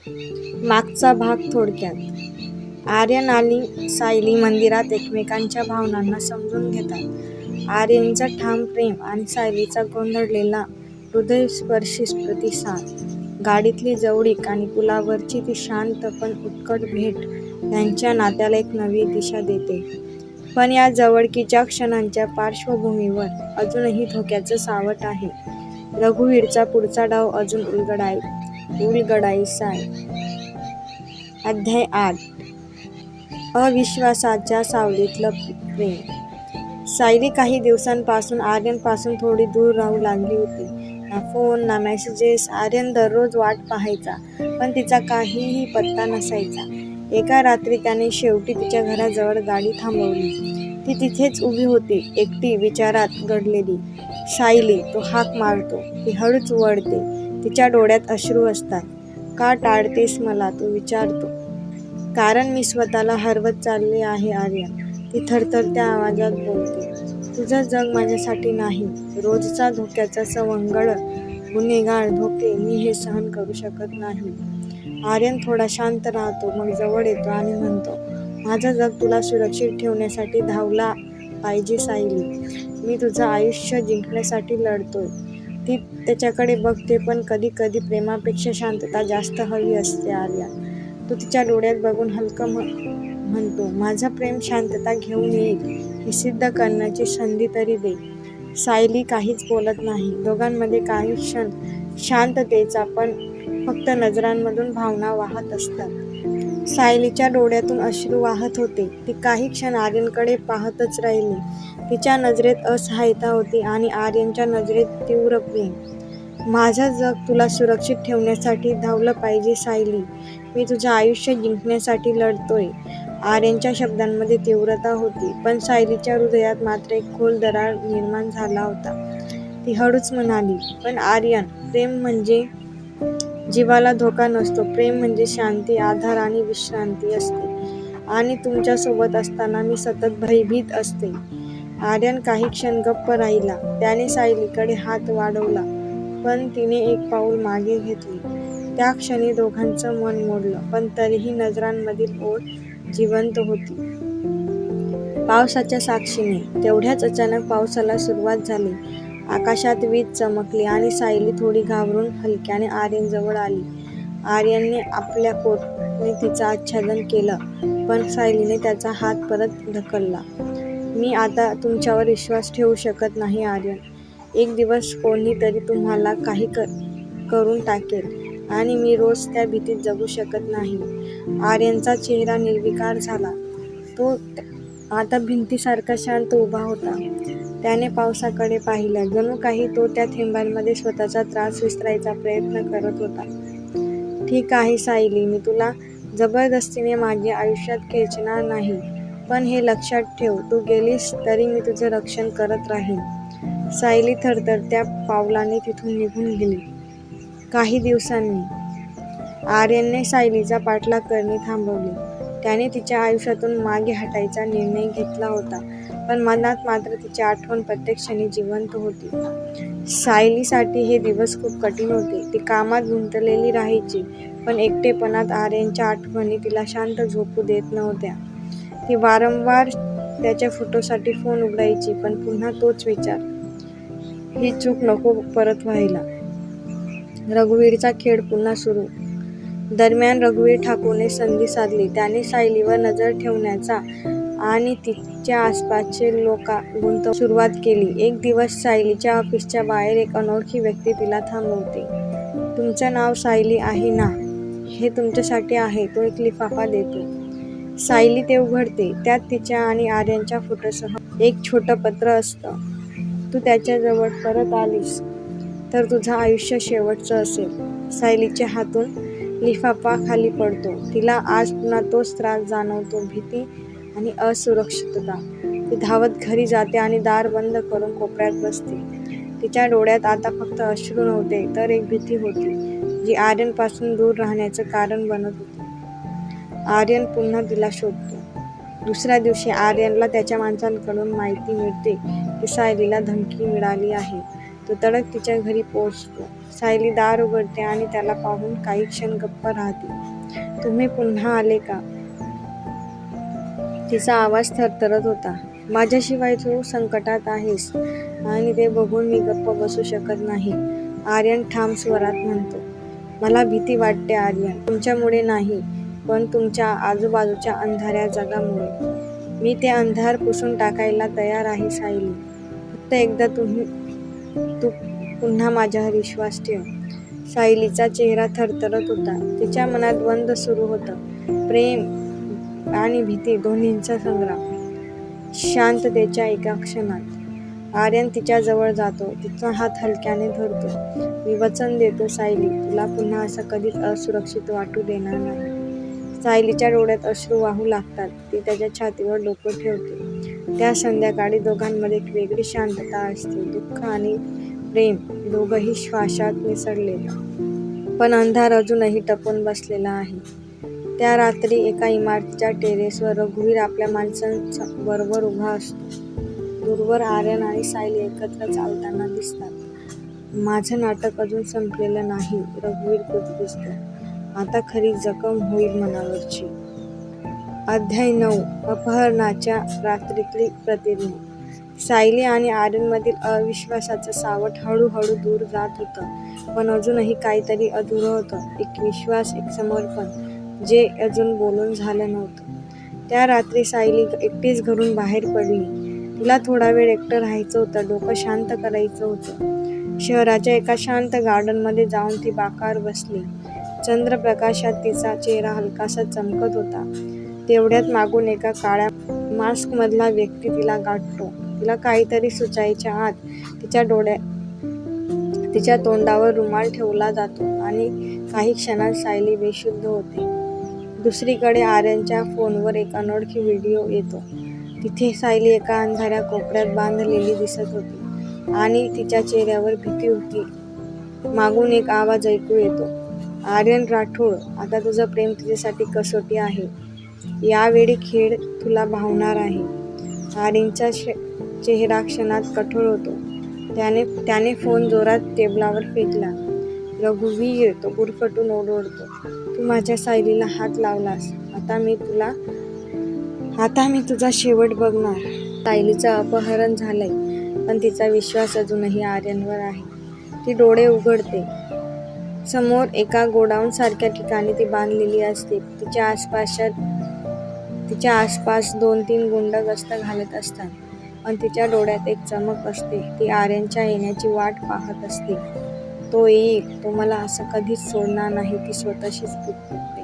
मागचा भाग थोडक्यात. आर्यन आणि सायली मंदिरात एकमेकांच्या भावनांना समजून घेतात. आर्यनचं ठाम प्रेम आणि सायलीचा गोंधळलेला हृदयस्पर्शी प्रतिसाद. गाडीतली जवळीक आणि पुलावरची ती शांत पण उत्कट भेट त्यांच्या नात्याला एक नवी दिशा देते. पण या जवळकीच्या क्षणांच्या पार्श्वभूमीवर अजूनही धोक्याचं सावट आहे. रघुवीरचा पुढचा डाव अजून उलगडायचा आहे. अध्याय 8. अविश्वासाच्या सावलीतलं प्रेम. सायली काही दिवसांपासून आर्यनपासून थोडी दूर राहू लागली होती. ना फोन ना मेसेजेस. आर्यन दररोज वाट पाहायचा, पण तिचा काहीही पत्ता नसायचा. एका रात्री त्याने शेवटी तिच्या घराजवळ गाडी थांबवली. ती तिथेच उभी होती, एकटी, विचारात गढलेली. सायली, तो हाक मारतो. ती हळूच वळते. तिच्या डोळ्यात अश्रू असतात. का टाळतेस मला, तो विचारतो. कारण मी स्वतःला हरवत चालले आहे आर्यन, ती थरथरत्या आवाजात बोलते. तुझं जग माझ्यासाठी नाही. रोजचा धोक्याचा सवंगड, गुन्हेगार धोके, मी हे सहन करू शकत नाही. आर्यन थोडा शांत राहतो, मग जवळ येतो आणि म्हणतो, माझं जग तुला सुरक्षित ठेवण्यासाठी धावला पाहिजे सायली. मी तुझं आयुष्य जिंकण्यासाठी लढतोय. ती त्याच्याकडे बघते, पण कधी कधी प्रेमापेक्षा शांतता जास्त हवी असते आर्यन. तो तिच्या डोळ्यात बघून हलकं म्हणतो, माझं प्रेम शांतता घेऊन येईल. हे सिद्ध करण्याची संधी तरी दे. सायली काहीच बोलत नाही. दोघांमध्ये काही क्षण शांततेचा, पण फक्त नजरांमधून भावना वाहत असतात. सायलीच्या डोळ्यातून अश्रू वाहत होते. ती काही क्षण आर्यनकडे पाहतच राहिली. तिच्या नजरेत असहायता होती आणि आर्यनच्या नजरेत तीव्र प्रेम. माझं जग तुला सुरक्षित ठेवण्यासाठी धावलं पाहिजे सायली. मी तुझं आयुष्य जिंकण्यासाठी लढतोय. आर्यनच्या शब्दांमध्ये तीव्रता होती, पण सायलीच्या हृदयात मात्र एक खोल दरार निर्माण झाला होता. ती हळूच म्हणाली, पण आर्यन, प्रेम म्हणजे जीवाला धोका नसतो. प्रेम म्हणजे शांती, आधार आणि विश्रांती असते. आणि तुमच्यासोबत असताना मी सतत भयभीत असते. आर्यन काही क्षण गप्प राहिला. त्याने सायलीकडे हात वाढवला, पण तिने एक पाऊल मागे घेतली. त्या क्षणी दोघांचं मन मोडलं, पण तरीही नजरांमधील ओढ जिवंत होती. पावसाच्या साक्षीने. तेवढ्याच अचानक पावसाला सुरुवात झाली. आकाशात वीज चमकली आणि सायली थोडी घाबरून हलक्याने आर्यनजवळ आली. आर्यनने आपल्या कोटने तिचं आच्छादन केलं, पण सायलीने त्याचा हात परत ढकलला. मी आता तुमच्यावर विश्वास ठेवू शकत नाही आर्यन. एक दिवस कोणीतरी तुम्हाला काही करून टाकेल आणि मी रोज त्या भीतीत जगू शकत नाही. आर्यनचा चेहरा निर्विकार झाला. तो आता भिंतीसारखा शांत उभा होता. त्याने पावसाकडे पाहिलं, जणू काही तो त्या थेंबांमध्ये स्वतःचा त्रास विसरायचा प्रयत्न करत होता. ठीक आहे सायली, मी तुला जबरदस्तीने माझ्या आयुष्यात खेचणार नाही, पण हे लक्षात ठेव, तू गेलीस तरी मी तुझं रक्षण करत राहीन. सायली थरथरत्या पावलाने तिथून निघून गेली. काही दिवसांनी आर्यनने सायलीचा पाठलाग करणे थांबवले. त्याने तिच्या आयुष्यातून मागे हटायचा निर्णय घेतला होता, पण मनात मात्र तिची आठवण प्रत्येक क्षणी जिवंत होती. सायलीसाठी हे दिवस खूप कठीण होते. ती कामात गुंतलेली राहायची, पण एकटेपणात आर्यनच्या आठवणी तिला शांत झोपू देत नव्हत्या. ती वारंवार त्याच्या फोटोसाठी फोन उघडायची, पण पुन्हा तोच विचार, ही चूक नको परत व्हायला. रघुवीरचा खेळ पुन्हा सुरू. दरम्यान रघुवीर ठाकूरने संधी साधली. त्याने सायलीवर नजर ठेवण्याचा आणि तिच्या आसपासचे लोक गुंतवण्यास सुरुवात केली. एक दिवस सायलीच्या ऑफिसच्या बाहेर एक अनोळखी व्यक्ती तिला थांबवते. तुमचं नाव सायली आहे ना? हे तुमच्यासाठी आहे. तो एक लिफाफा देतो. सायली ते उघडते. त्यात तिच्या आणि आर्यनच्या फोटोसह एक छोटं पत्र असतं. तू त्याच्याजवळ परत आलीस तर तुझं आयुष्य शेवटचं असेल. सायलीच्या हातून लिफाफा खाली पडतो. तिला आज पुन्हा तोच त्रास जाणवतो, भीती आणि असुरक्षितता. ती धावत घरी जाते आणि दार बंद करून कोपऱ्यात बसते. तिच्या डोळ्यात आता फक्त अश्रू नव्हते, तर एक भीती होती, जी आर्यनपासून दूर राहण्याचं कारण बनत होती. आर्यन पुन्हा तिला शोधतो. दुसऱ्या दिवशी आर्यनला त्याच्या माणसांकडून माहिती मिळते की सायलीला धमकी मिळाली आहे. तो तडक तिच्या घरी पोहोचतो. सायली दार उघडते आणि त्याला पाहून काही क्षण गप्प राहते. तुम्ही पुन्हा आले का? तिचा आवाज थरथरत होता. माझ्याशिवाय तू संकटात आहेस आणि ते बघून मी गप्प बसू शकत नाही, आर्यन ठाम स्वरात म्हणतो. मला भीती वाटते आर्यन, तुमच्यामुळे नाही, पण तुमच्या आजूबाजूच्या अंधाऱ्या जगामुळे. मी ते अंधार पुसून टाकायला तयार आहे सायली. फक्त एकदा तू पुन्हा माझ्यावर विश्वास ठेव. सायलीचा चेहरा थरथरत होता. तिच्या मनात द्वंद्व सुरू होतं. प्रेम आणि भीती दोन्हींचा संग्राम. शांततेच्या एका क्षणात आर्यन तिच्या जवळ जातो. तिचा हात हलक्याने धरतो. मी वचन देतो सायली, तुला पुन्हा असं कधीच असुरक्षित वाटू देणार नाही. सायलीच्या डोळ्यात अश्रू वाहू लागतात. ती त्याच्या छातीवर डोकं ठेवते. त्या संध्याकाळी दोघांमध्ये एक वेगळी शांतता असते. दुःख आणि प्रेम दोघंही श्वासात मिसळलेलं, पण अंधार अजूनही टपून बसलेला आहे. त्या रात्री एका इमारतीच्या टेरेसवर रघुवीर आपल्या माणसांबरोबर उभा असतो. दूरवर आर्यन आणि सायली एकत्र चालताना दिसतात. माझं नाटक अजून संपलेलं नाही, रघुवीर कुजबुजतो. आता खरी जखम होईल मनावरची. अध्याय 9. अपहरणाच्या रात्रीतली प्रतिज्ञा. सायली आणि आर्यनमधील अविश्वासाचं सावट हळूहळू दूर जात होतं, पण अजूनही काहीतरी अधुरं होतं. एक विश्वास, एक समर्पण, जे अजून बोलून झालं नव्हतं. त्या रात्री सायली एकटीच घरून बाहेर पडली. तिला थोडा वेळ एकटं राहायचं होतं, डोकं शांत करायचं होतं. शहराच्या एका शांत गार्डनमध्ये जाऊन ती बाकावर बसली. चंद्रप्रकाशात तिचा चेहरा हलकासा चमकत होता. तेवढ्यात मागून एका काळ्या मास्कमधला व्यक्ती तिला गाठतो. तिला काहीतरी सुचायच्या आत तिच्या तोंडावर रुमाल ठेवला जातो आणि काही क्षणात सायली बेशुद्ध होते. दुसरीकडे आर्यनच्या फोनवर एक अनोळखी व्हिडिओ येतो. तिथे सायली एका अंधाऱ्या कोपऱ्यात बांधलेली दिसत होती आणि तिच्या चेहऱ्यावर भीती होती. मागून एक आवाज ऐकू येतो. आर्यन राठोड, आता तुझं प्रेम तुझ्यासाठी कसोटी आहे. यावेळी खेळ तुला भावणार आहे. आर्यनचा चेहरा क्षणात कठोर होतो. त्याने फोन जोरात टेबलावर फेकला. रघुवीर, तो गुरफटून ओरडतो. तू माझ्या सायलीला हात लावलास. आता मी तुझा शेवट बघणार. सायलीचं अपहरण झालंय, पण तिचा विश्वास अजूनही आर्यनवर आहे. ती डोळे उघडते. समोर एका गोडाऊन सारख्या ठिकाणी ती बांधलेली असते. तिच्या आसपास 2-3 गुंड गस्त घालत असतात, पण तिच्या डोळ्यात एक चमक असते. ती आर्यनच्या येण्याची वाट पाहत असते. तो येईल, तो मला असं कधीच सोडणार नाही, ती स्वतःशीच पुटपुटते.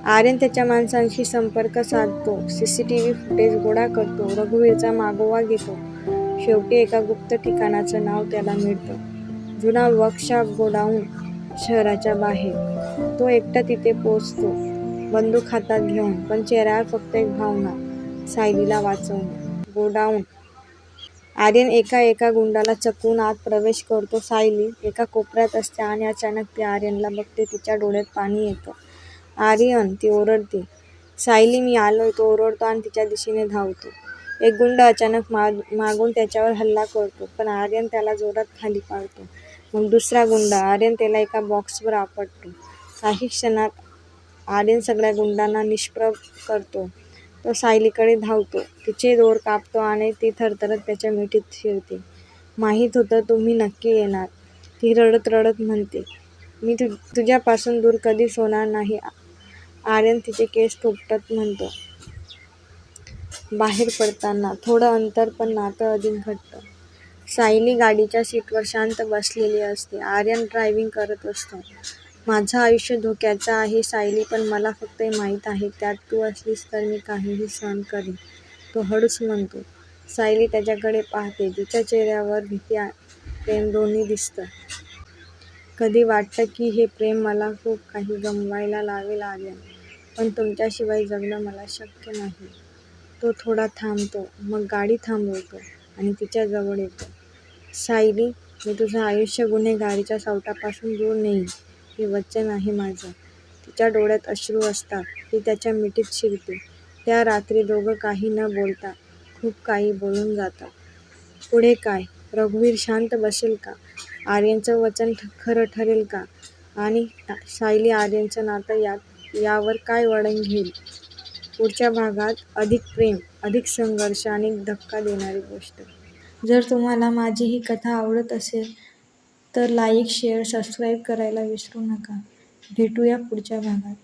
आर्यन त्याच्या माणसांशी संपर्क साधतो. CCTV फुटेज गोळा करतो. रघुवीरचा मागोवा घेतो. शेवटी एका गुप्त ठिकाणाचं नाव त्याला मिळतं. जुना वर्कशॉप गोडाऊन, शहराच्या बाहेर. तो एकटा तिथे पोचतो, बंदूक हातात घेऊन, पण चेहऱ्यावर फक्त एक भावना, सायलीला वाचवणं. गोडाऊन. आर्यन एका गुंडाला चकवून आत प्रवेश करतो. सायली एका कोपऱ्यात असते आणि अचानक ती आर्यनला बघते. तिच्या डोळ्यात पाणी येतं. आर्यन, ती ओरडते. सायली, मी आलोय, तो ओरडतो आणि तिच्या दिशेने धावतो. एक गुंड अचानक मागून त्याच्यावर हल्ला करतो, पण आर्यन त्याला जोरात खाली पाडतो. मग दुसरा गुंड. आर्यन त्याला एका बॉक्सवर आपटतो. काही क्षणात आर्यन सगळ्या गुंडांना निष्प्रभ करतो. तो सायलीकडे धावतो. तिचे दोर कापतो आणि ती थरथरत त्याच्या मिठीत शिरते. माहीत होतं तुम्ही नक्की येणार, ती रडत रडत म्हणते. मी तुझ्यापासून दूर कधीच होणार नाही, आर्यन तिचे केस थोपटत म्हणतो. बाहेर पडताना थोडं अंतर, पण नातं अधिक घट्ट. सायली गाडीच्या सीटवर शांत बसलेली असते. आर्यन ड्रायव्हिंग करत असतो. माझं आयुष्य धोक्याचं आहे सायली, पण मला फक्त हे माहीत आहे, त्यात तू असलीस तर मी काहीही सहन करीन, तो हळूच म्हणतो. सायली त्याच्याकडे पाहते. तिच्या चेहऱ्यावर भीती आणि प्रेम दोन्ही दिसतं. कधी वाटतं की हे प्रेम मला खूप काही गमवायला लावेल आर्यन, पण तुमच्याशिवाय जगणं मला शक्य नाही. तो थोडा थांबतो, मग गाडी थांबवतो आणि तिच्या जवळ येतो. सायली, मी तुझं आयुष्य गुन्हेगारीच्या सावटापासून दूर नेईन, हे वचन आहे माझं. तिच्या डोळ्यात अश्रू असतात. ती त्याच्या मिठीत शिरते. त्या रात्री दोघं काही न बोलता खूप काही बोलून जातात. पुढे काय? रघुवीर शांत बसेल का? आर्यनचं वचन खरं ठरेल का? आणि सायली आर्यनचं नातं यावर काय वळण घेईल? पुढच्या भागात अधिक प्रेम, अधिक संघर्ष आणि धक्का देणारी गोष्ट. जर तुम्हाला माझी ही कथा आवडत असेल तर लाईक, शेअर, सबस्क्राईब करायला विसरू नका. भेटूया पुढच्या भागात.